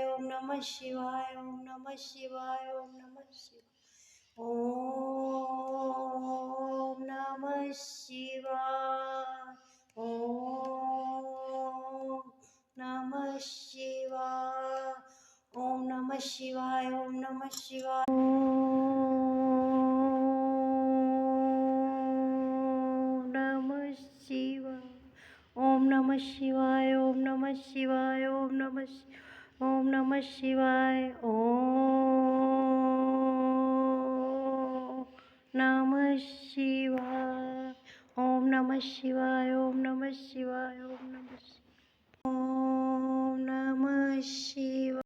ओम नमः शिवाय ओम नमः शिवाय ओम नमः शिवाय ओम नमः शिवाय ओम नमः शिवाय ओम नमः शिवाय ओम नमः शिवाय ओम नमः शिवाय ओम नमः शिवाय ओम नमः ओम नमः शिवाय ओम नमः शिवाय ओम नमः शिवाय ओम नमः शिवाय ओम नमः शिवाय ओम नमः शिवाय।